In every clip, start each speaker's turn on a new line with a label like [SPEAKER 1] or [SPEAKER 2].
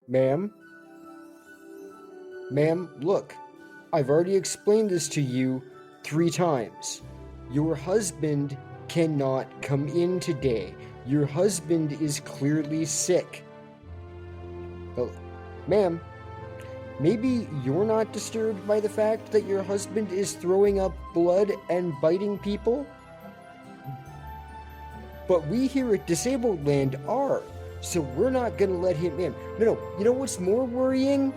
[SPEAKER 1] Ma'am, ma'am, look, I've already explained this to you 3 times. Your husband cannot come in today. Your husband is clearly sick. Oh, ma'am, maybe you're not disturbed by the fact that your husband is throwing up blood and biting people? But we here at Disabledland are, so we're not gonna let him in. No, you know what's more worrying?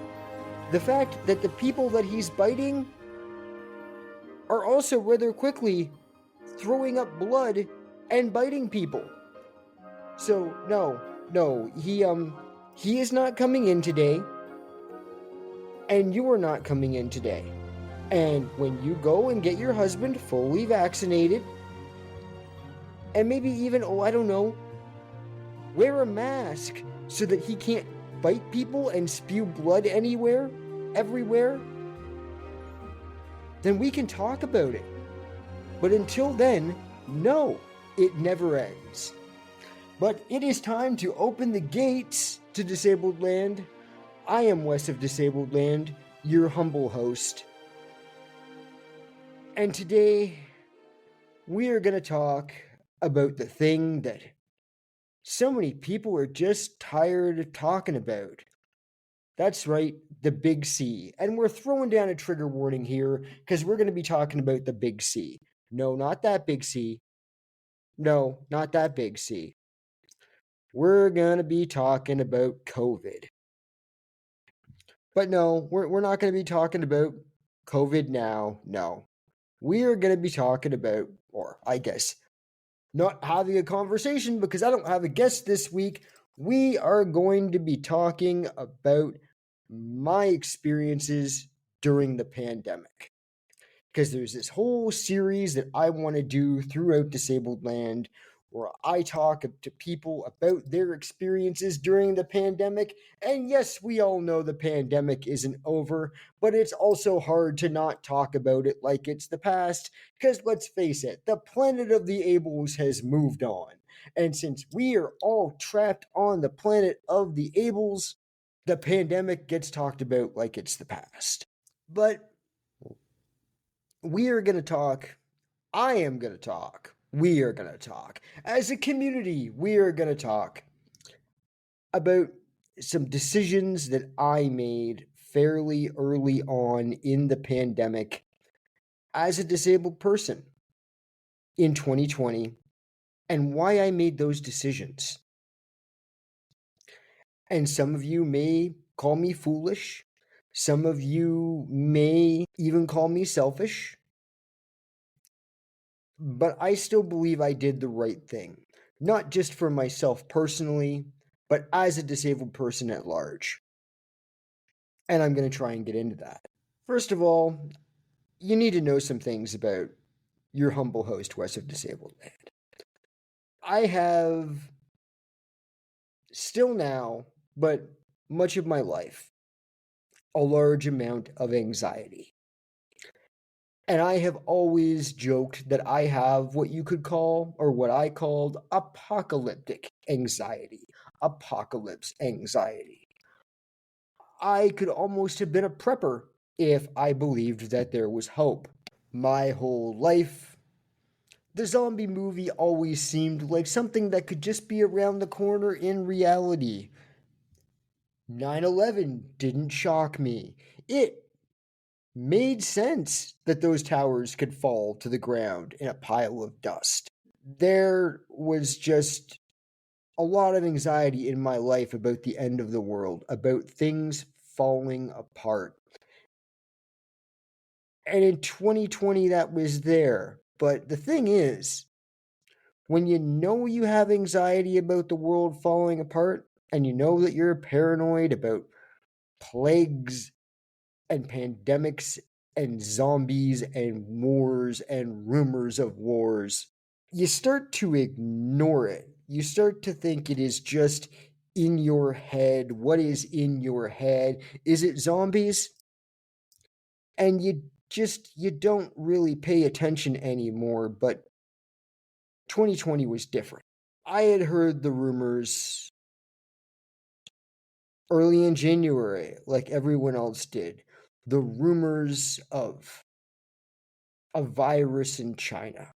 [SPEAKER 1] The fact that the people that he's biting are also rather quickly throwing up blood and biting people. So no, he is not coming in today, and you are not coming in today. And when you go and get your husband fully vaccinated, and maybe even, I don't know, wear a mask so that he can't bite people and spew blood everywhere, then we can talk about it. But until then, no, it never ends. But it is time to open the gates to Disabledland. I am Wes of Disabledland, your humble host. And today, we are going to talk about the thing that so many people are just tired of talking about. That's right, the Big C. And we're throwing down a trigger warning here because we're going to be talking about the Big C. No, not that Big C. No, not that Big C. We're going to be talking about COVID. But no, we're not going to be talking about COVID now. No. We are going to be talking about, or I guess, not having a conversation because I don't have a guest this week. We are going to be talking about my experiences during the pandemic. Because there's this whole series that I want to do throughout Disabledland where I talk to people about their experiences during the pandemic. And yes, we all know the pandemic isn't over, but it's also hard to not talk about it like it's the past. Because let's face it, the planet of the Ables has moved on. And since we are all trapped on the planet of the Ables, the pandemic gets talked about like it's the past. But we are going to talk. I am going to talk. We are going to talk. As a community, we are going to talk about some decisions that I made fairly early on in the pandemic as a disabled person in 2020 and why I made those decisions. And some of you may call me foolish. Some of you may even call me selfish. But I still believe I did the right thing, not just for myself personally, but as a disabled person at large. And I'm going to try and get into that. First of all, you need to know some things about your humble host, Wes of Disabledland. I have still now, but much of my life, a large amount of anxiety. And I have always joked that I have what you could call, or what I called, apocalyptic anxiety. Apocalypse anxiety. I could almost have been a prepper if I believed that there was hope. My whole life, the zombie movie always seemed like something that could just be around the corner in reality. 9/11 didn't shock me. It made sense that those towers could fall to the ground in a pile of dust. There was just a lot of anxiety in my life about the end of the world, about things falling apart. And in 2020, that was there. But the thing is, when you know you have anxiety about the world falling apart, and you know that you're paranoid about plagues and pandemics and zombies and wars and rumors of wars, you start to ignore it. You start to think it is just in your head. What is in your head? Is it zombies? And you don't really pay attention anymore, but 2020 was different. I had heard the rumors Early in January, like everyone else did, the rumors of a virus in China.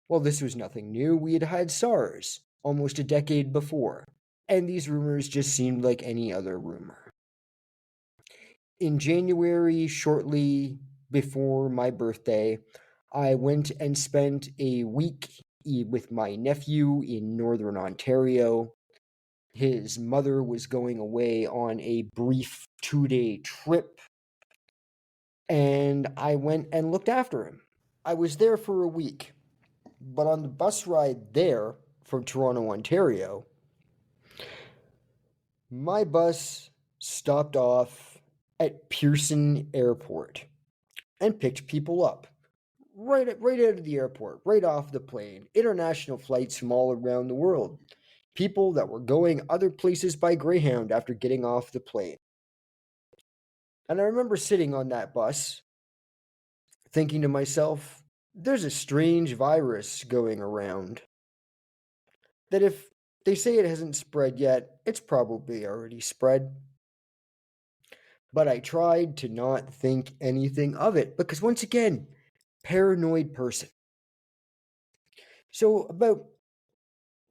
[SPEAKER 1] Well, this was nothing new. We had had SARS almost a decade before, and these rumors just seemed like any other rumor. In January, shortly before my birthday, I went and spent a week with my nephew in Northern Ontario. His mother was going away on a brief 2-day trip, and I went and looked after him. I was there for a week, but on the bus ride there from Toronto, Ontario, my bus stopped off at Pearson Airport and picked people up. Right out of the airport, right off the plane. International flights from all around the world. People that were going other places by Greyhound after getting off the plane. And I remember sitting on that bus, thinking to myself, there's a strange virus going around. That if they say it hasn't spread yet, it's probably already spread. But I tried to not think anything of it because, once again, paranoid person. So, about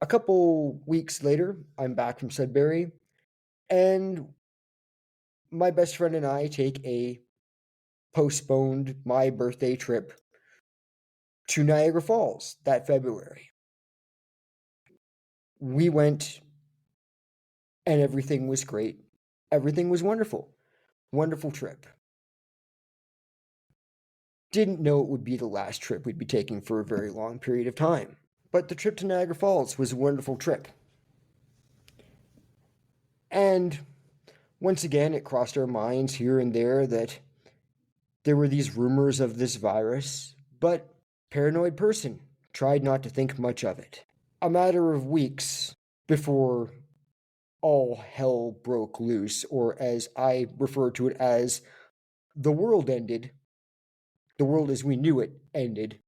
[SPEAKER 1] a couple weeks later, I'm back from Sudbury, and my best friend and I take a postponed my birthday trip to Niagara Falls that February. We went, and everything was great. Everything was wonderful. Wonderful trip. Didn't know it would be the last trip we'd be taking for a very long period of time. But the trip to Niagara Falls was a wonderful trip. And once again, it crossed our minds here and there that there were these rumors of this virus, but paranoid person tried not to think much of it. A matter of weeks before all hell broke loose, or as I refer to it as the world ended, the world as we knew it ended,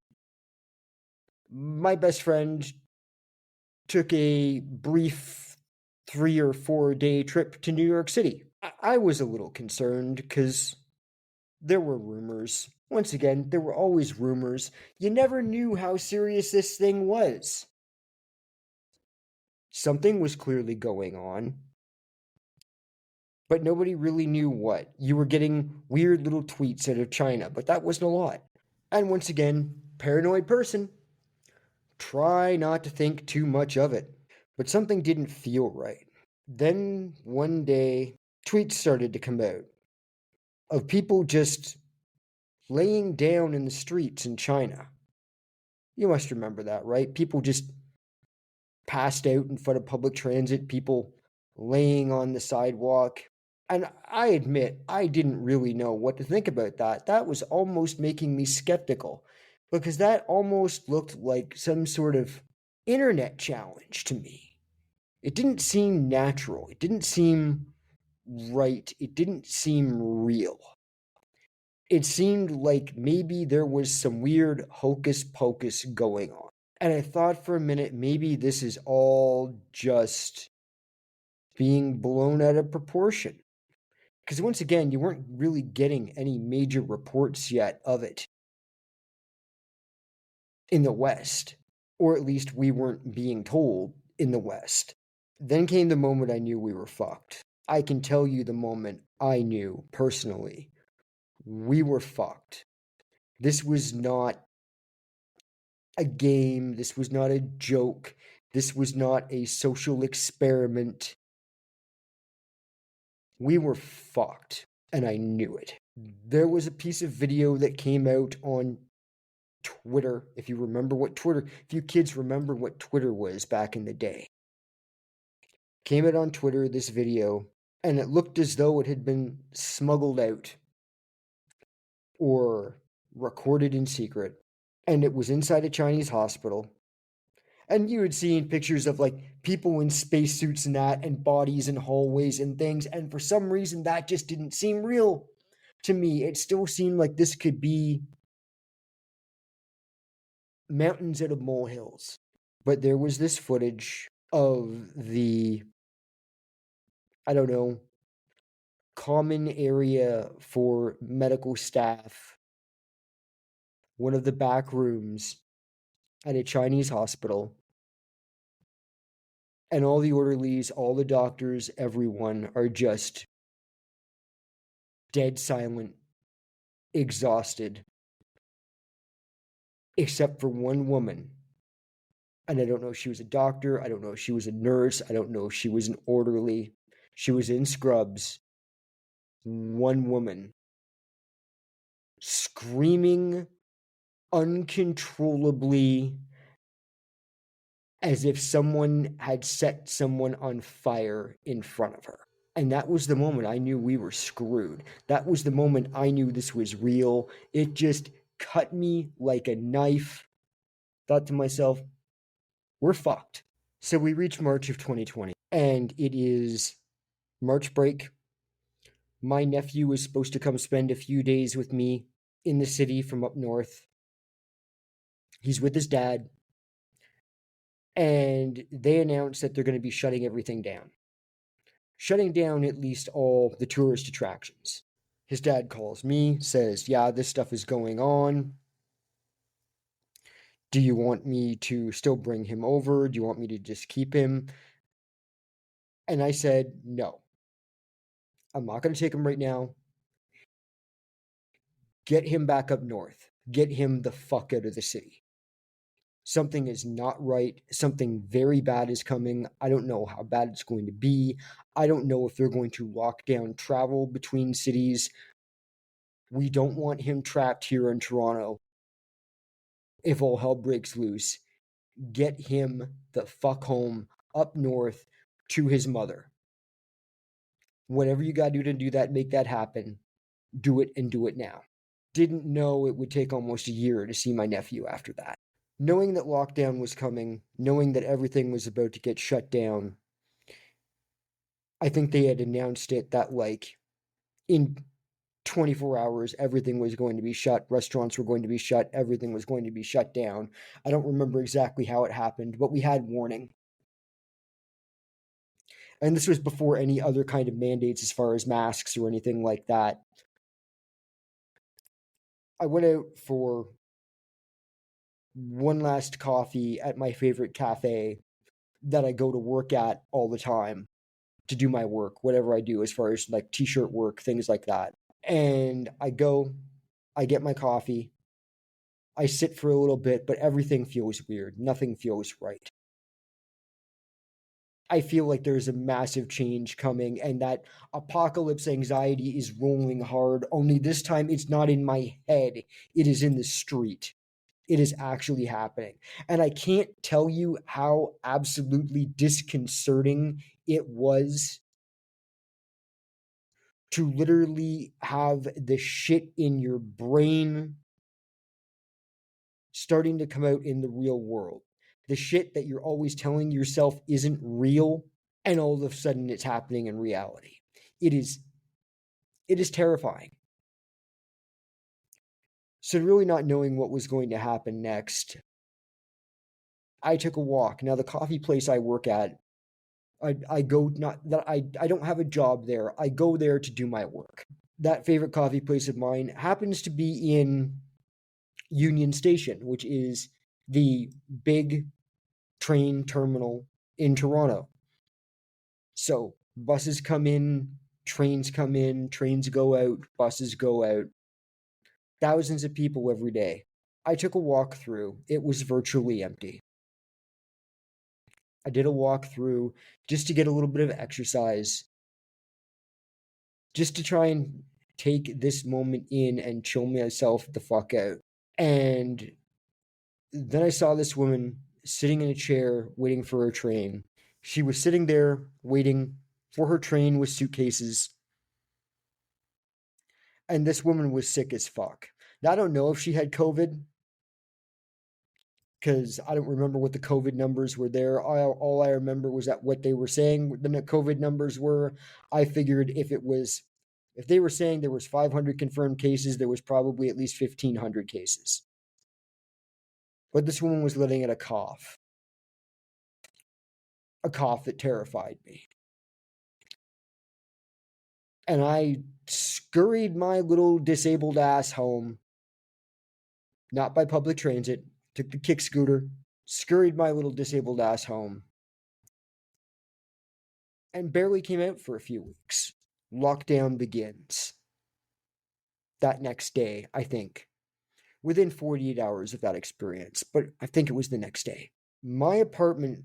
[SPEAKER 1] my best friend took a brief 3 or 4 day trip to New York City. I was a little concerned because there were rumors. Once again, there were always rumors. You never knew how serious this thing was. Something was clearly going on, but nobody really knew what. You were getting weird little tweets out of China, but that wasn't a lot. And once again, paranoid person. Try not to think too much of it. But something didn't feel right. Then one day, tweets started to come out of people just laying down in the streets in China. You must remember that, right? People just passed out in front of public transit, people laying on the sidewalk. And I admit, I didn't really know what to think about that. That was almost making me skeptical because that almost looked like some sort of internet challenge to me. It didn't seem natural. It didn't seem right. It didn't seem real. It seemed like maybe there was some weird hocus pocus going on. And I thought for a minute, maybe this is all just being blown out of proportion. Because once again, you weren't really getting any major reports yet of it in the West, or at least we weren't being told in the West. Then came the moment I knew we were fucked. I can tell you the moment I knew personally we were fucked. This was not a game. This was not a joke. This was not a social experiment. We were fucked, and I knew it. There was a piece of video that came out on Twitter. If you kids remember what Twitter was back in the day. Came out on Twitter, this video, and it looked as though it had been smuggled out or recorded in secret. And it was inside a Chinese hospital. And you had seen pictures of like people in spacesuits and that, and bodies in hallways and things. And for some reason, that just didn't seem real to me. It still seemed like this could be mountains out of molehills. But there was this footage of the I don't know, common area for medical staff, one of the back rooms at a Chinese hospital, and all the orderlies, all the doctors, everyone are just dead silent, exhausted, except for one woman. And I don't know if she was a doctor, I don't know if she was a nurse, I don't know if she was an orderly. She was in scrubs. One woman screaming uncontrollably as if someone had set someone on fire in front of her. And that was the moment I knew we were screwed. That was the moment I knew this was real. It just cut me like a knife. Thought to myself, we're fucked. So we reach March of 2020, and it is March break. My nephew is supposed to come spend a few days with me in the city from up north. He's with his dad, and they announced that they're going to be shutting everything down. Shutting down at least all the tourist attractions. His dad calls me, says, yeah, this stuff is going on. Do you want me to still bring him over? Do you want me to just keep him? And I said, no. I'm not going to take him right now. Get him back up north. Get him the fuck out of the city. Something is not right. Something very bad is coming. I don't know how bad it's going to be. I don't know if they're going to lock down travel between cities. We don't want him trapped here in Toronto if all hell breaks loose. Get him the fuck home up north to his mother. Whatever you gotta do to do that, make that happen. Do it, and do it now. Didn't know it would take almost a year to see my nephew after that. Knowing that lockdown was coming, knowing that everything was about to get shut down, I think they had announced it that, like, in 24 hours, everything was going to be shut. Restaurants were going to be shut. Everything was going to be shut down. I don't remember exactly how it happened, but we had warning. And this was before any other kind of mandates as far as masks or anything like that. I went out for one last coffee at my favorite cafe that I go to work at all the time to do my work, whatever I do, as far as like t-shirt work, things like that. And I go, I get my coffee, I sit for a little bit, but everything feels weird. Nothing feels right. I feel like there's a massive change coming, and that apocalypse anxiety is rolling hard, only this time it's not in my head, it is in the street. It is actually happening. And I can't tell you how absolutely disconcerting it was to literally have the shit in your brain starting to come out in the real world. The shit that you're always telling yourself isn't real, and all of a sudden it's happening in reality. It is terrifying. So really not knowing what was going to happen next, I took a walk. Now the coffee place I work at, I go, not that I don't have a job there. I go there to do my work. That favorite coffee place of mine happens to be in Union Station, which is the big train terminal in Toronto. So buses come in, trains come in, trains go out, buses go out. Thousands of people every day. I took a walk through. It was virtually empty. I did a walk through just to get a little bit of exercise, just to try and take this moment in and chill myself the fuck out. And then I saw this woman sitting in a chair waiting for her train. She was sitting there waiting for her train with suitcases. And this woman was sick as fuck. Now, I don't know if she had COVID because I don't remember what the COVID numbers were there. All I remember was that what they were saying the COVID numbers were. I figured if they were saying there was 500 confirmed cases, there was probably at least 1,500 cases. But this woman was letting out a cough that terrified me. And I scurried my little disabled ass home, not by public transit, took the kick scooter, scurried my little disabled ass home, and barely came out for a few weeks. Lockdown begins that next day, I think, within 48 hours of that experience, but I think it was the next day. My apartment,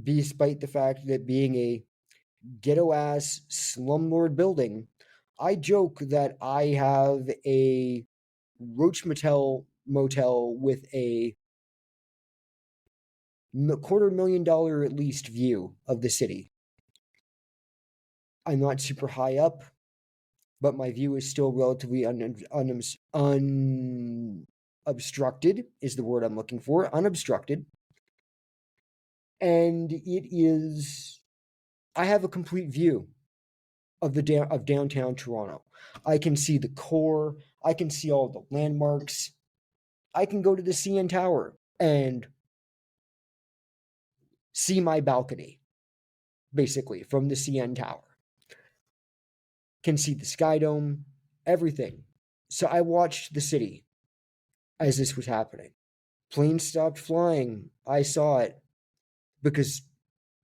[SPEAKER 1] despite the fact that being a ghetto ass slumlord building, I joke that I have a Roach motel with a $250,000 at least view of the city. I'm not super high up, but my view is still relatively unobstructed, is the word I'm looking for. Unobstructed. And I have a complete view of downtown Toronto. I can see the core. I can see all the landmarks. I can go to the CN Tower and see my balcony, basically, from the CN Tower. Can see the Sky Dome, everything. So I watched the city as this was happening. Planes stopped flying. I saw it because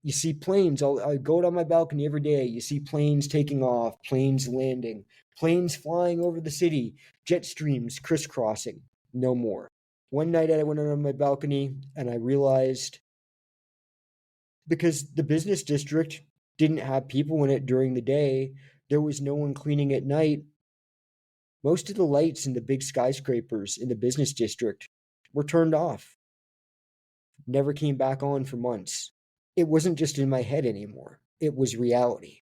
[SPEAKER 1] you see planes. I go out on my balcony every day. You see planes taking off, planes landing, planes flying over the city, jet streams crisscrossing. No more. One night I went out on my balcony and I realized, because the business district didn't have people in it during the day, there was no one cleaning at night. Most of the lights in the big skyscrapers in the business district were turned off. Never came back on for months. It wasn't just in my head anymore. It was reality.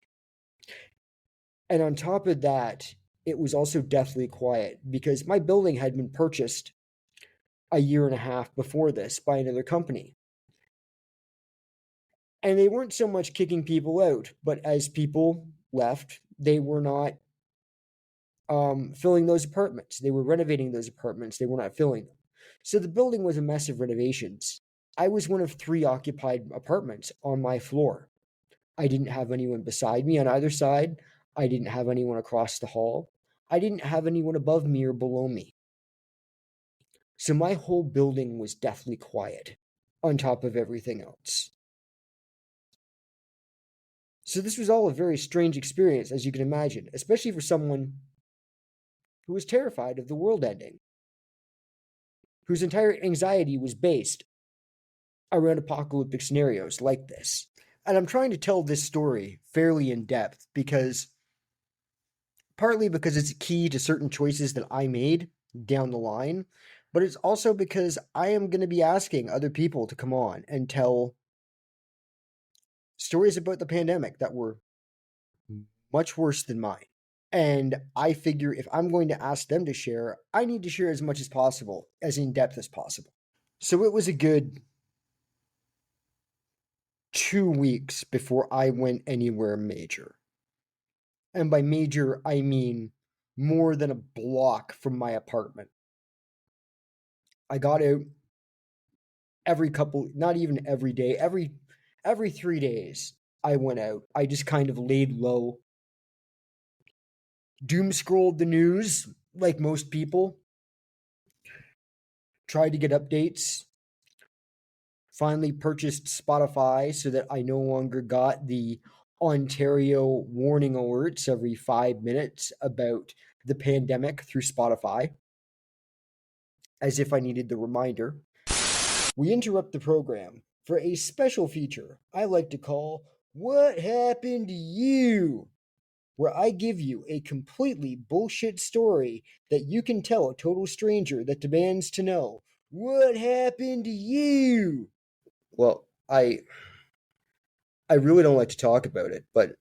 [SPEAKER 1] And on top of that, it was also deathly quiet because my building had been purchased a year and a half before this by another company. And they weren't so much kicking people out, but as people left, they were not filling those apartments. They were renovating those apartments. They were not filling them. So the building was a mess of renovations. I was one of 3 occupied apartments on my floor. I didn't have anyone beside me on either side. I didn't have anyone across the hall. I didn't have anyone above me or below me. So my whole building was deathly quiet on top of everything else. So this was all a very strange experience, as you can imagine, especially for someone who was terrified of the world ending, whose entire anxiety was based around apocalyptic scenarios like this. And I'm trying to tell this story fairly in depth partly because it's key to certain choices that I made down the line, but it's also because I am going to be asking other people to come on and tell stories about the pandemic that were much worse than mine. And I figure if I'm going to ask them to share, I need to share as much as possible, as in depth as possible. So it was a good 2 weeks before I went anywhere major. And by major, I mean more than a block from my apartment. I got out not even every day, every 3 days I went out. I just kind of laid low, doom scrolled the news like most people, tried to get updates, finally purchased Spotify so that I no longer got the Ontario warning alerts every 5 minutes about the pandemic through Spotify, as if I needed the reminder. We interrupt the program for a special feature I like to call What Happened to You?, where I give you a completely bullshit story that you can tell a total stranger that demands to know, what happened to you? Well, I really don't like to talk about it, but,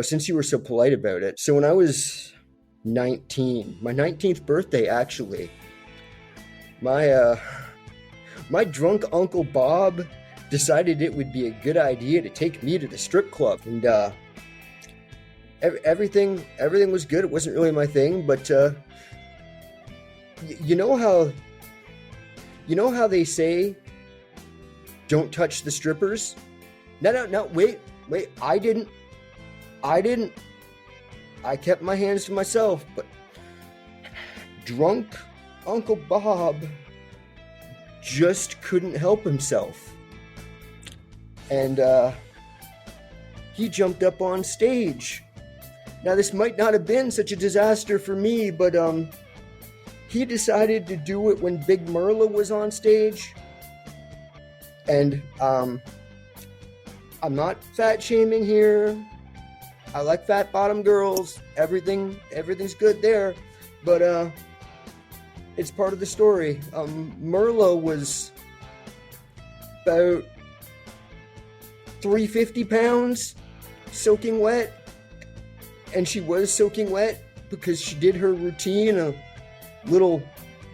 [SPEAKER 1] since you were so polite about it. So when I was 19, my 19th birthday, actually, my drunk Uncle Bob decided it would be a good idea to take me to the strip club. And, everything was good. It wasn't really my thing, but, you know how they say, don't touch the strippers? No, wait, I I didn't. I kept my hands to myself, but drunk Uncle Bob just couldn't help himself. And he jumped up on stage. Now, this might not have been such a disaster for me, but he decided to do it when Big Merla was on stage. And I'm not fat shaming here. I like fat bottom girls. Everything's good there. But it's part of the story. Merla was about 350 pounds, soaking wet. And she was soaking wet because she did her routine in a little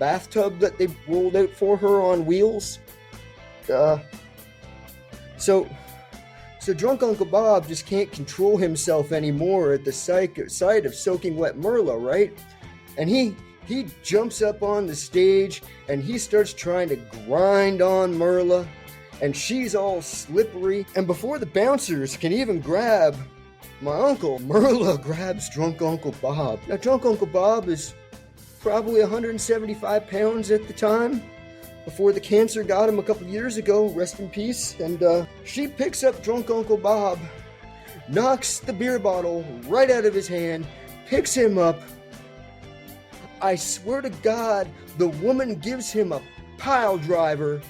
[SPEAKER 1] bathtub that they rolled out for her on wheels. So drunk Uncle Bob just can't control himself anymore at the sight of soaking wet Merla, right? And he jumps up on the stage and he starts trying to grind on Merla, and she's all slippery. And before the bouncers can even grab my uncle, Merla grabs drunk Uncle Bob. Now, drunk Uncle Bob is probably 175 pounds at the time, before the cancer got him a couple years ago, rest in peace. And she picks up drunk Uncle Bob, knocks the beer bottle right out of his hand, picks him up. I swear to God, the woman gives him a pile driver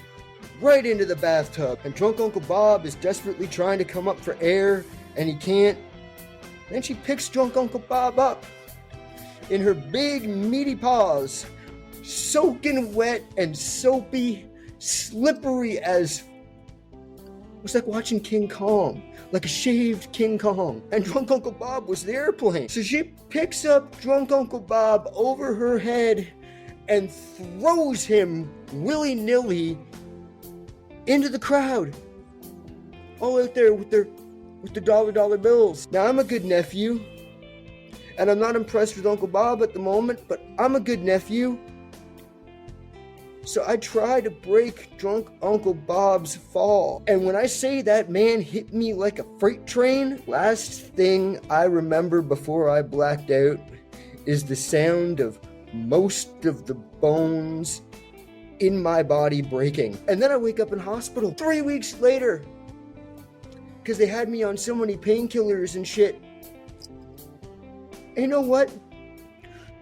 [SPEAKER 1] right into the bathtub. And drunk Uncle Bob is desperately trying to come up for air, and he can't. Then she picks drunk Uncle Bob up in her big meaty paws, soaking wet and soapy, slippery as... It was like watching King Kong, like a shaved King Kong. And drunk Uncle Bob was the airplane. So she picks up drunk Uncle Bob over her head and throws him willy-nilly into the crowd, all out there with the dollar bills. Now, I'm a good nephew, and I'm not impressed with Uncle Bob at the moment, but I'm a good nephew. So I try to break drunk Uncle Bob's fall. And when I say that man hit me like a freight train, last thing I remember before I blacked out is the sound of most of the bones in my body breaking. And then I wake up in hospital 3 weeks later, because they had me on so many painkillers and shit. And you know what?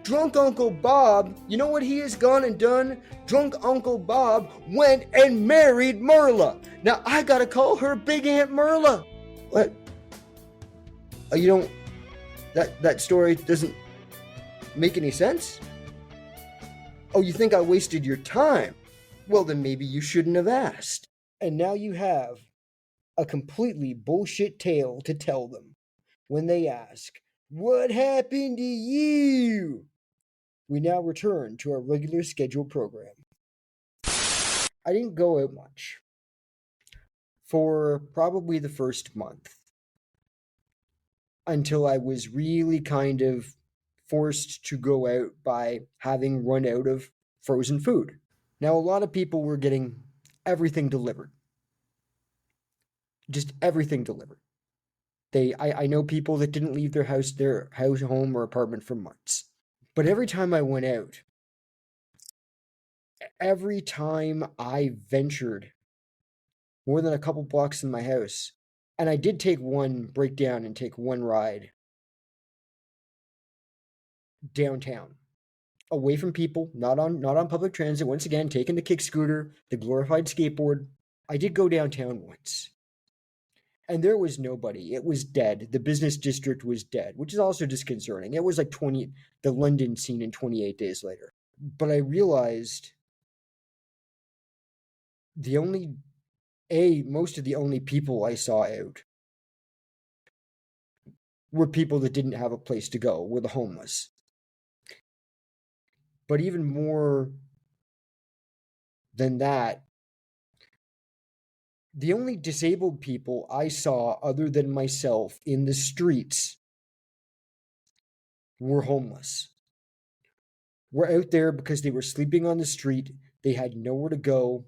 [SPEAKER 1] Drunk Uncle Bob, you know what he has gone and done? Drunk Uncle Bob went and married Merla. Now I gotta call her Big Aunt Merla. What? You don't... That story doesn't make any sense? Oh, you think I wasted your time? Well, then maybe you shouldn't have asked. And now you have a completely bullshit tale to tell them when they ask, "What happened to you?" We now return to our regular scheduled program. I didn't go out much for probably the first month, until I was really kind of forced to go out by having run out of frozen food. Now, a lot of people were getting everything delivered. Just everything delivered. I know people that didn't leave their house, home, or apartment for months. But every time I went out, every time I ventured more than a couple blocks from my house, and I did take one breakdown and take one ride downtown, away from people, not on public transit. Once again, taking the kick scooter, the glorified skateboard. I did go downtown once, and there was nobody. It was dead. The business district was dead, which is also disconcerting. It was like the London scene in 28 Days Later. But I realized most of the only people I saw out were people that didn't have a place to go, were the homeless. But even more than that, the only disabled people I saw other than myself in the streets were homeless. Were out there because they were sleeping on the street, they had nowhere to go,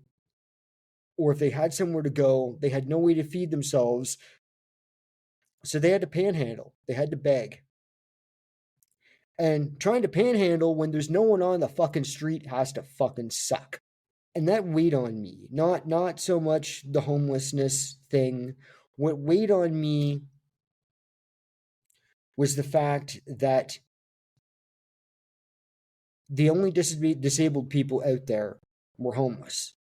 [SPEAKER 1] or if they had somewhere to go, they had no way to feed themselves, So they had to panhandle. They had to beg. And trying to panhandle when there's no one on the fucking street has to fucking suck. And that weighed on me. Not so much the homelessness thing. What weighed on me was the fact that the only disabled people out there were homeless.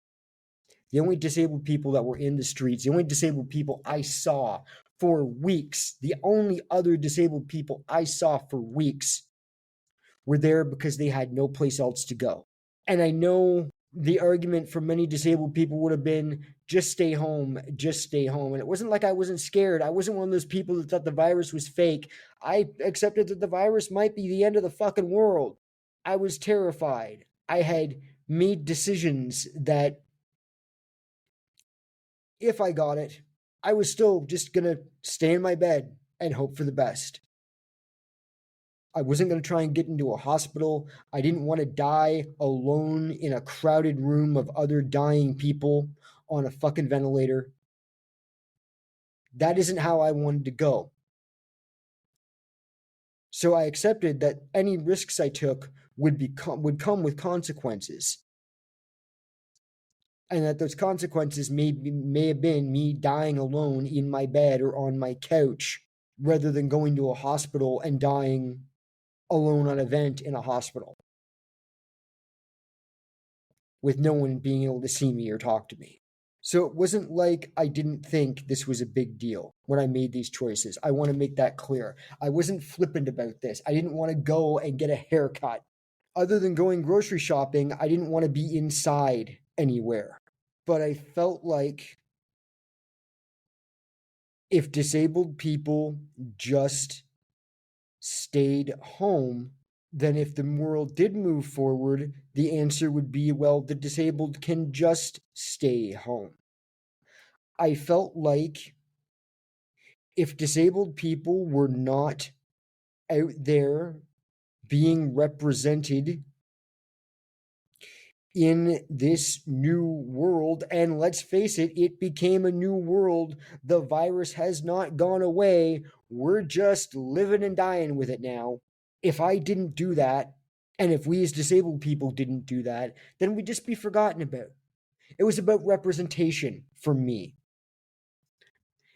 [SPEAKER 1] The only disabled people that were in the streets, the only disabled people I saw for weeks, the only other disabled people I saw for weeks were there because they had no place else to go. And I know the argument for many disabled people would have been just stay home, just stay home. And it wasn't like I wasn't scared. I wasn't one of those people that thought the virus was fake. I accepted that the virus might be the end of the fucking world. I was terrified. I had made decisions that if I got it, I was still just going to stay in my bed and hope for the best. I wasn't going to try and get into a hospital. I didn't want to die alone in a crowded room of other dying people on a fucking ventilator. That isn't how I wanted to go. So I accepted that any risks I took would come with consequences. And that those consequences may have been me dying alone in my bed or on my couch rather than going to a hospital and dying alone on a vent in a hospital with no one being able to see me or talk to me. So it wasn't like I didn't think this was a big deal when I made these choices. I want to make that clear. I wasn't flippant about this. I didn't want to go and get a haircut. Other than going grocery shopping, I didn't want to be inside anywhere. But I felt like if disabled people just stayed home, then if the world did move forward, the answer would be, well, the disabled can just stay home. I felt like if disabled people were not out there being represented in this new world, and let's face it, it became a new world. The virus has not gone away. We're just living and dying with it now. If I didn't do that, and if we as disabled people didn't do that, then we'd just be forgotten about. It was about representation for me.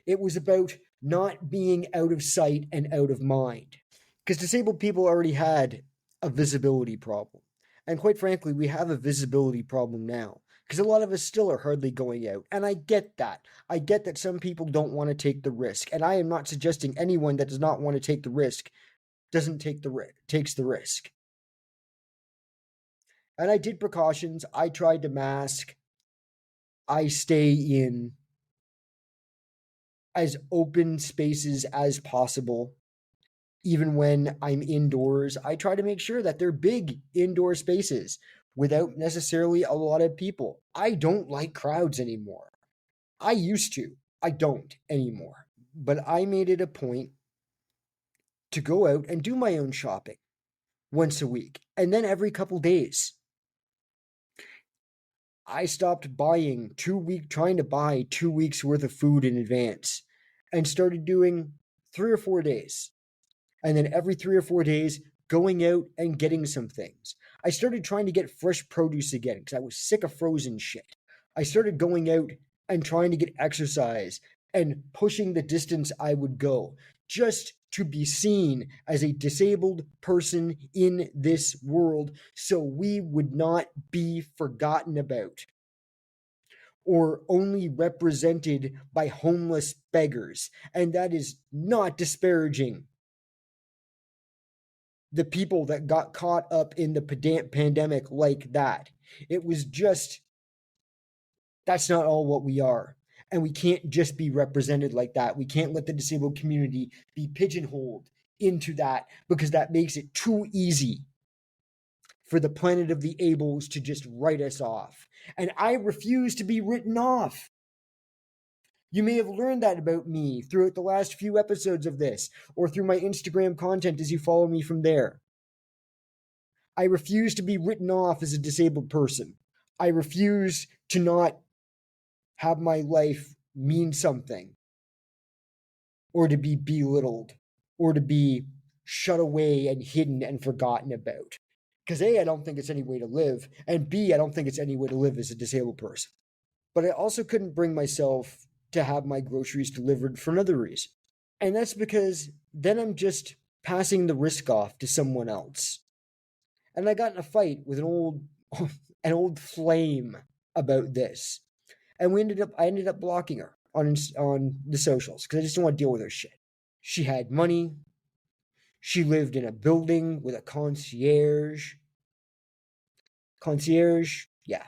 [SPEAKER 1] It was about not being out of sight and out of mind. Because disabled people already had a visibility problem. And quite frankly, we have a visibility problem now. Because a lot of us still are hardly going out. And I get that. I get that some people don't want to take the risk. And I am not suggesting anyone that does not want to take the risk takes the risk. And I did precautions. I tried to mask. I stay in as open spaces as possible. Even when I'm indoors, I try to make sure that they're big indoor spaces without necessarily a lot of people. I don't like crowds anymore. I used to. I don't anymore. But I made it a point to go out and do my own shopping once a week and then every couple days. I stopped trying to buy 2 weeks worth of food in advance and started doing 3 or 4 days. And then every 3 or 4 days, going out and getting some things. I started trying to get fresh produce again because I was sick of frozen shit. I started going out and trying to get exercise and pushing the distance I would go just to be seen as a disabled person in this world so we would not be forgotten about or only represented by homeless beggars. And that is not disparaging the people that got caught up in the pandemic like that. It was just, that's not all what we are. And we can't just be represented like that. We can't let the disabled community be pigeonholed into that because that makes it too easy for the planet of the ables to just write us off. And I refuse to be written off. You may have learned that about me throughout the last few episodes of this, or through my Instagram content as you follow me from there. I refuse to be written off as a disabled person. I refuse to not have my life mean something. or to be belittled or to be shut away and hidden and forgotten about. Because A, I don't think it's any way to live, and B, I don't think it's any way to live as a disabled person. But I also couldn't bring myself to have my groceries delivered for another reason. And that's because then I'm just passing the risk off to someone else. And I got in a fight with an old flame about this. And I ended up blocking her on the socials because I just didn't want to deal with her shit. She had money. She lived in a building with a concierge. Concierge, yeah.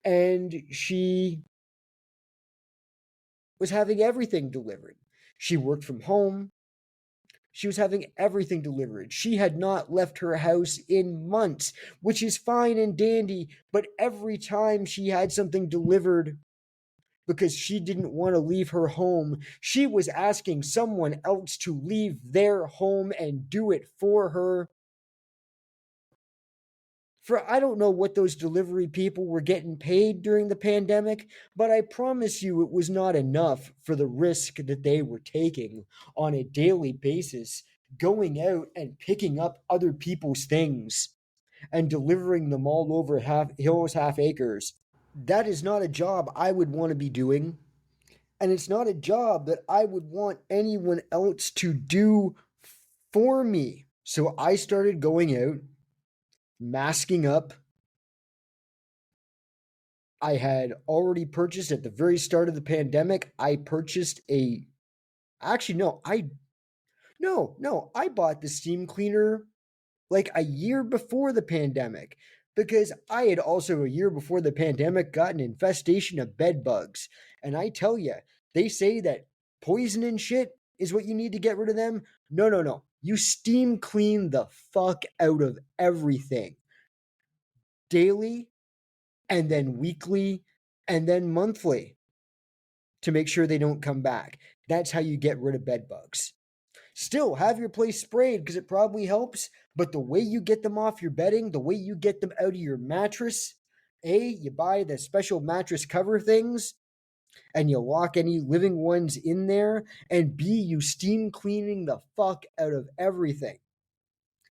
[SPEAKER 1] And she was having everything delivered. She worked from home. She was having everything delivered. She had not left her house in months, which is fine and dandy, but every time she had something delivered because she didn't want to leave her home, she was asking someone else to leave their home and do it for her. For I don't know what those delivery people were getting paid during the pandemic, but I promise you it was not enough for the risk that they were taking on a daily basis, going out and picking up other people's things and delivering them all over half acres. That is not a job I would want to be doing. And it's not a job that I would want anyone else to do for me. So I started going out, masking up. I had already purchased at the very start of the pandemic. I purchased a. Actually, no, I bought the steam cleaner like a year before the pandemic because I had also a year before the pandemic got an infestation of bed bugs. And I tell you, they say that poison and shit is what you need to get rid of them. No, no, no. You steam clean the fuck out of everything daily and then weekly and then monthly to make sure they don't come back. That's how you get rid of bed bugs. Still, have your place sprayed because it probably helps, but the way you get them off your bedding, the way you get them out of your mattress, A, you buy the special mattress cover things and you lock any living ones in there, and B, you steam cleaning the fuck out of everything.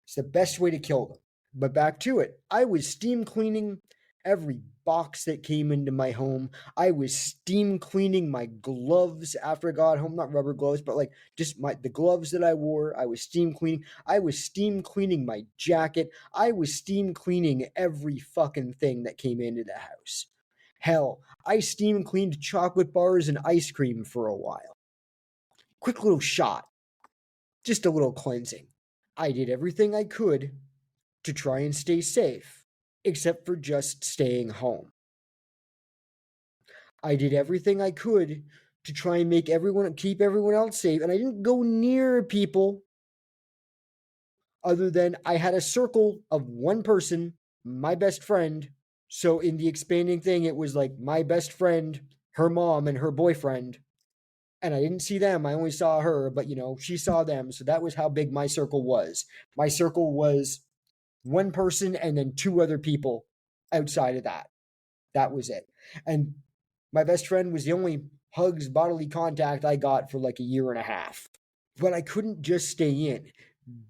[SPEAKER 1] It's the best way to kill them. But back to it. I was steam cleaning every box that came into my home. I was steam cleaning my gloves after I got home, not rubber gloves, but like just the gloves that I wore. I was steam cleaning. I was steam cleaning my jacket. I was steam cleaning every fucking thing that came into the house. Hell, I steam cleaned chocolate bars and ice cream for a while. Quick little shot. Just a little cleansing. I did everything I could to try and stay safe, except for just staying home. I did everything I could to try and keep everyone else safe, and I didn't go near people other than I had a circle of one person, my best friend. So in the expanding thing, it was like my best friend, her mom, and her boyfriend. And I didn't see them. I only saw her, but she saw them. So that was how big my circle was. My circle was one person and then two other people outside of that. That was it. And my best friend was the only hugs, bodily contact I got for like a year and a half. But I couldn't just stay in.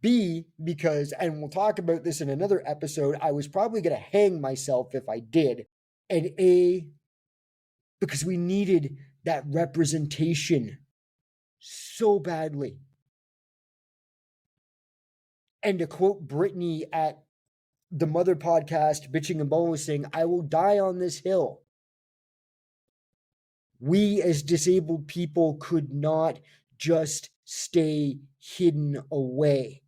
[SPEAKER 1] B, because, and we'll talk about this in another episode, I was probably going to hang myself if I did. And A, because we needed that representation so badly. And to quote Brittney at the Mother podcast, Bitching and Bolusing, I will die on this hill. We as disabled people could not just stay hidden away.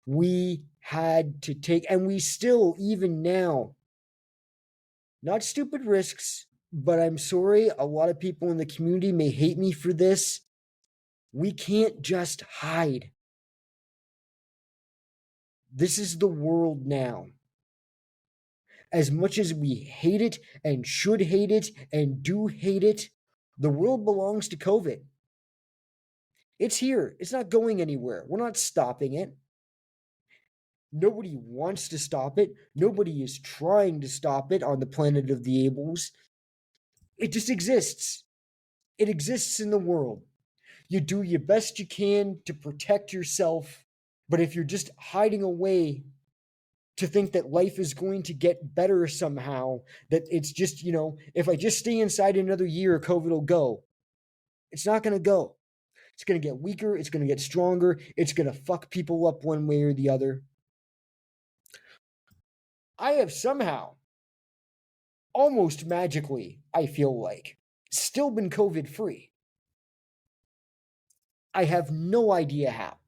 [SPEAKER 1] We had to take, and we still, even now, not stupid risks, but I'm sorry, a lot of people in the community may hate me for this. We can't just hide. This is the world now. As much as we hate it and should hate it and do hate it, the world belongs to COVID. It's here. It's not going anywhere. We're not stopping it. Nobody wants to stop it. Nobody is trying to stop it on the planet of the Ables. It just exists. It exists in the world. You do your best you can to protect yourself. But if you're just hiding away to think that life is going to get better somehow, that it's just, if I just stay inside another year, COVID will go. It's not going to go. It's going to get weaker. It's going to get stronger. It's going to fuck people up one way or the other. I have somehow, almost magically, I feel like, still been COVID free. I have no idea how.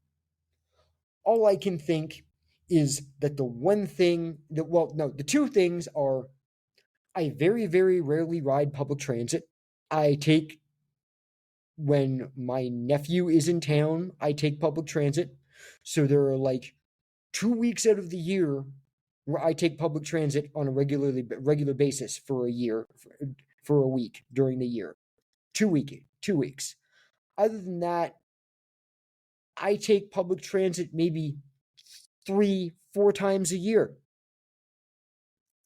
[SPEAKER 1] All I can think is that the two things are I very, very rarely ride public transit. When my nephew is in town, I take public transit. So there are like 2 weeks out of the year where I take public transit on a regular basis for a year, for a week during the year. 2 weeks. Other than that, I take public transit maybe 3-4 times a year.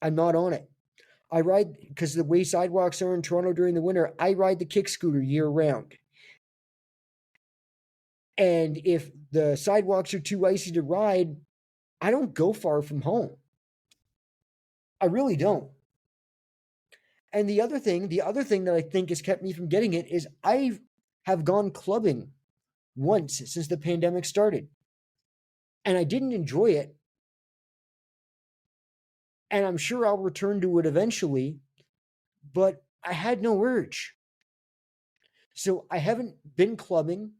[SPEAKER 1] I'm not on it. I ride, because the way sidewalks are in Toronto during the winter, I ride the kick scooter year round. And if the sidewalks are too icy to ride, I don't go far from home. I really don't. And the other thing that I think has kept me from getting it is I have gone clubbing once since the pandemic started. And I didn't enjoy it. And I'm sure I'll return to it eventually, but I had no urge. So I haven't been clubbing.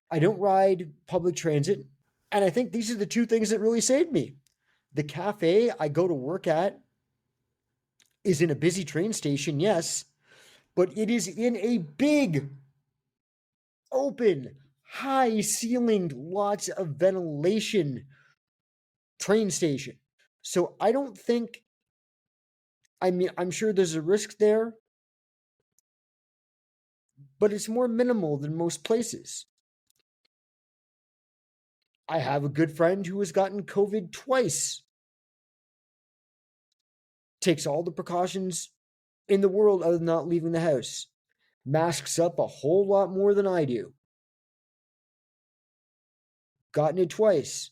[SPEAKER 1] I don't ride public transit. And I think these are the two things that really saved me. The cafe I go to work at is in a busy train station, yes, but it is in a big, open, high ceilinged, lots of ventilation train station. So I don't think, I'm sure there's a risk there, but it's more minimal than most places. I have a good friend who has gotten COVID twice. Takes all the precautions in the world other than not leaving the house. Masks up a whole lot more than I do. Gotten it twice.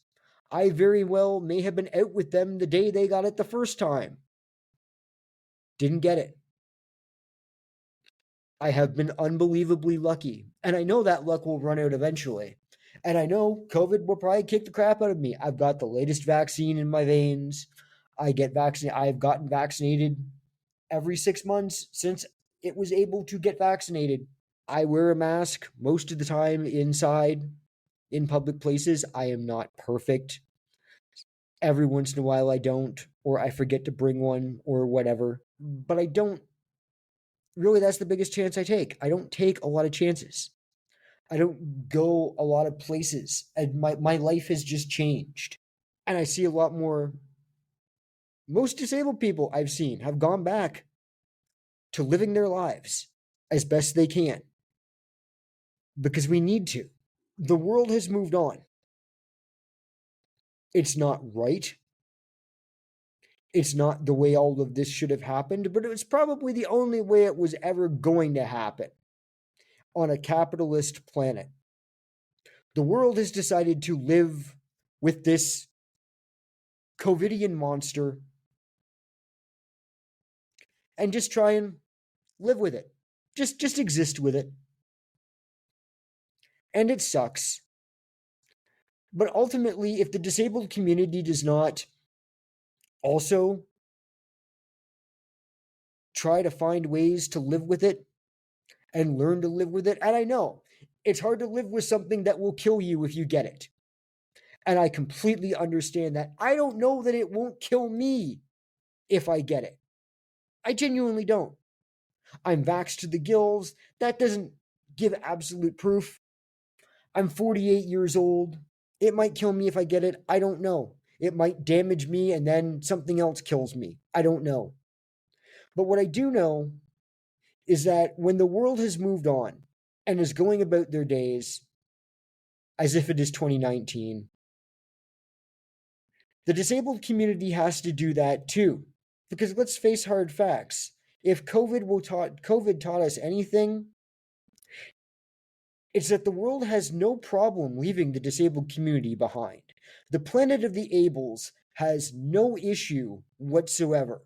[SPEAKER 1] I very well may have been out with them the day they got it the first time. Didn't get it. I have been unbelievably lucky. And I know that luck will run out eventually. And I know COVID will probably kick the crap out of me. I've got the latest vaccine in my veins. I've gotten vaccinated every 6 months since it was able to get vaccinated. I wear a mask most of the time inside in public places. I am not perfect. Every once in a while I don't, or I forget to bring one or whatever. But I don't really, that's the biggest chance I take. I don't take a lot of chances. I don't go a lot of places. And my life has just changed. And I see a lot more. Most disabled people I've seen have gone back to living their lives as best they can. Because we need to. The world has moved on. It's not right. It's not the way all of this should have happened, but it was probably the only way it was ever going to happen on a capitalist planet. The world has decided to live with this COVIDian monster and just try and live with it. Just exist with it. And it sucks. But ultimately, if the disabled community does not also try to find ways to live with it and learn to live with it, and I know it's hard to live with something that will kill you if you get it. And I completely understand that. I don't know that it won't kill me if I get it. I genuinely don't. I'm vaxxed to the gills. That doesn't give absolute proof. I'm 48 years old. It might kill me if I get it. I don't know. It might damage me and then something else kills me. I don't know. But what I do know is that when the world has moved on and is going about their days as if it is 2019, the disabled community has to do that too. Because let's face hard facts. If COVID taught us anything, It's that the world has no problem leaving the disabled community behind. The planet of the Ables has no issue whatsoever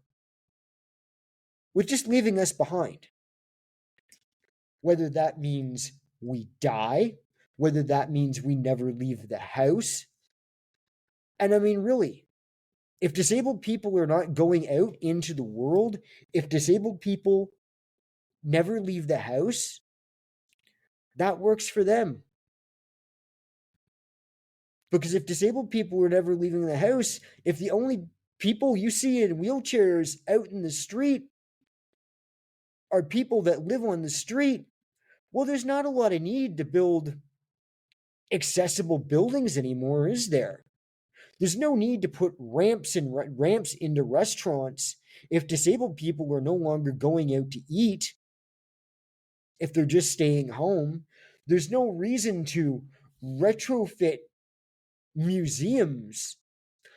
[SPEAKER 1] with just leaving us behind. Whether that means we die, whether that means we never leave the house. And I mean, really, if disabled people are not going out into the world, if disabled people never leave the house, that works for them. Because if disabled people are never leaving the house, if the only people you see in wheelchairs out in the street are people that live on the street, well, there's not a lot of need to build accessible buildings anymore, is there? There's no need to put ramps into restaurants if disabled people are no longer going out to eat, if they're just staying home. There's no reason to retrofit museums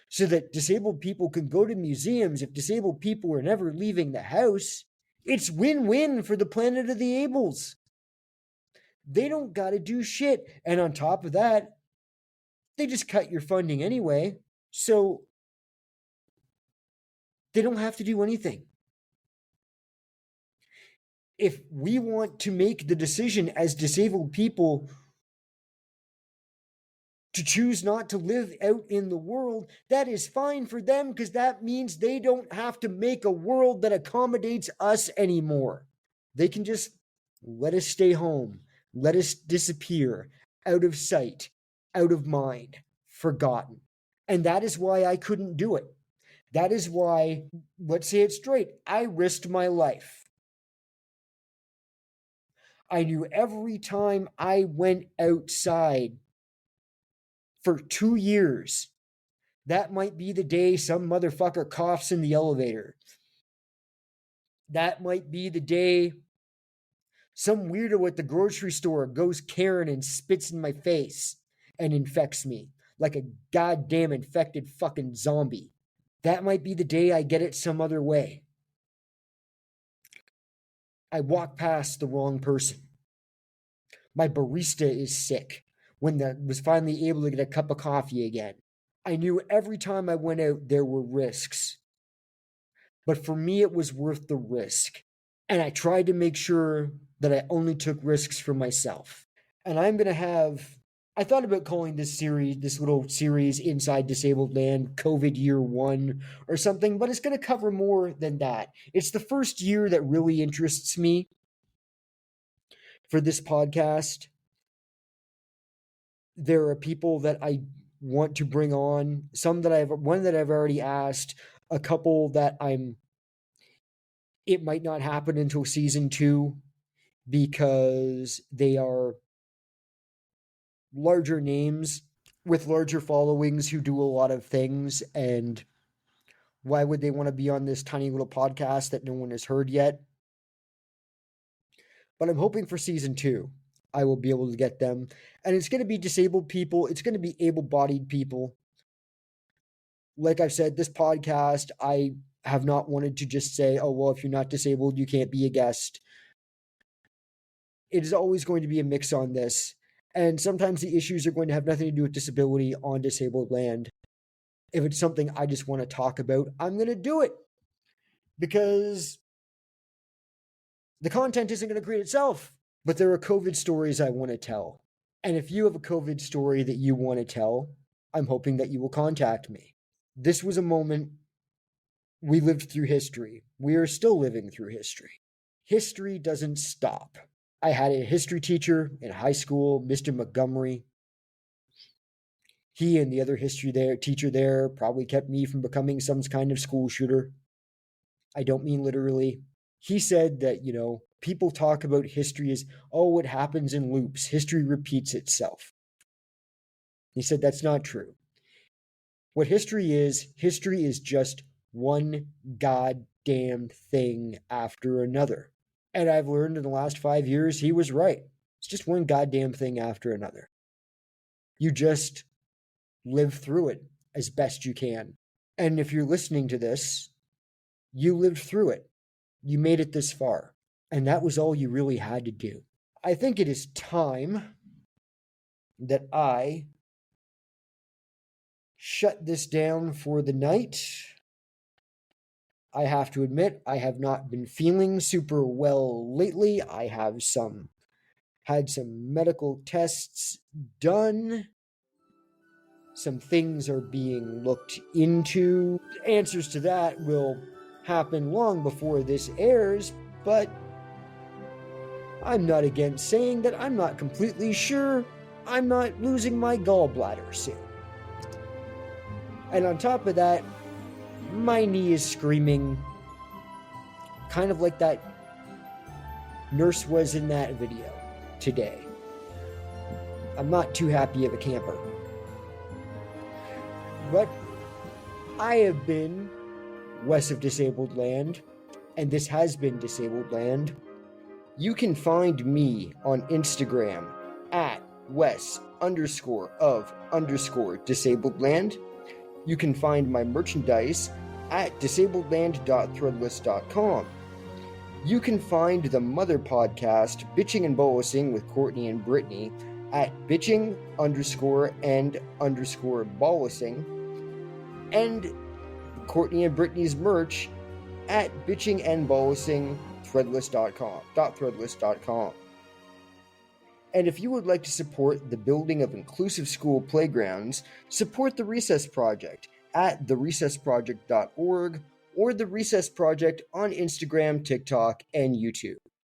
[SPEAKER 1] so that disabled people can go to museums if disabled people are never leaving the house. It's win-win for the planet of the Ables. They don't got to do shit. And on top of that, they just cut your funding anyway. So they don't have to do anything. If we want to make the decision as disabled people to choose not to live out in the world, that is fine for them, because that means they don't have to make a world that accommodates us anymore. They can just let us stay home, let us disappear, out of sight, out of mind, forgotten. And that is why I couldn't do it. That is why, let's say it straight, I risked my life. I knew every time I went outside for 2 years, that might be the day some motherfucker coughs in the elevator. That might be the day some weirdo at the grocery store goes Karen and spits in my face and infects me like a goddamn infected fucking zombie. That might be the day I get it some other way. I walk past the wrong person. My barista is sick when I was finally able to get a cup of coffee again. I knew every time I went out there were risks. But for me, it was worth the risk. And I tried to make sure that I only took risks for myself. And I thought about calling this little series Inside Disabledland, COVID Year 1 or something, but it's going to cover more than that. It's the first year that really interests me for this podcast. There are people that I want to bring on, one that I've already asked, a couple that it might not happen until season 2 because they are larger names with larger followings who do a lot of things, and why would they want to be on this tiny little podcast that no one has heard yet? But I'm hoping for season 2 I will be able to get them, and it's going to be disabled people, it's going to be able-bodied people. Like I've said, this podcast, I have not wanted to just say, oh, well, if you're not disabled, you can't be a guest. It is always going to be a mix on this. And sometimes the issues are going to have nothing to do with disability on Disabledland. If it's something I just want to talk about, I'm going to do it. Because the content isn't going to create itself. But there are COVID stories I want to tell. And if you have a COVID story that you want to tell, I'm hoping that you will contact me. This was a moment we lived through history. We are still living through history. History doesn't stop. I had a history teacher in high school, Mr. Montgomery. He and the other teacher there probably kept me from becoming some kind of school shooter. I don't mean literally. He said that, people talk about history as, oh, it happens in loops. History repeats itself. He said that's not true. What history is just one goddamn thing after another. And I've learned in the last 5 years he was right. It's just one goddamn thing after another. You just live through it as best you can. And if you're listening to this, you lived through it. You made it this far. And that was all you really had to do. I think it is time that I shut this down for the night. I have to admit, I have not been feeling super well lately. I have had some medical tests done. Some things are being looked into. Answers to that will happen long before this airs, but I'm not against saying that I'm not completely sure I'm not losing my gallbladder soon. And on top of that, my knee is screaming, kind of like that nurse was in that video today. I'm not too happy of a camper. But I have been west of Disabledland, and this has been Disabledland. You can find me on Instagram at wes_of_disabledland. You can find my merchandise at disabledland.threadless.com. You can find the mother podcast, Bitching and Bolusing with Courtney and Brittney, at bitching_and_bolusing, and Courtney and Brittney's merch at bitchingandbolusing.threadless.com. And if you would like to support the building of inclusive school playgrounds, support the Recess Project at therecessproject.org or the Recess Project on Instagram, TikTok, and YouTube.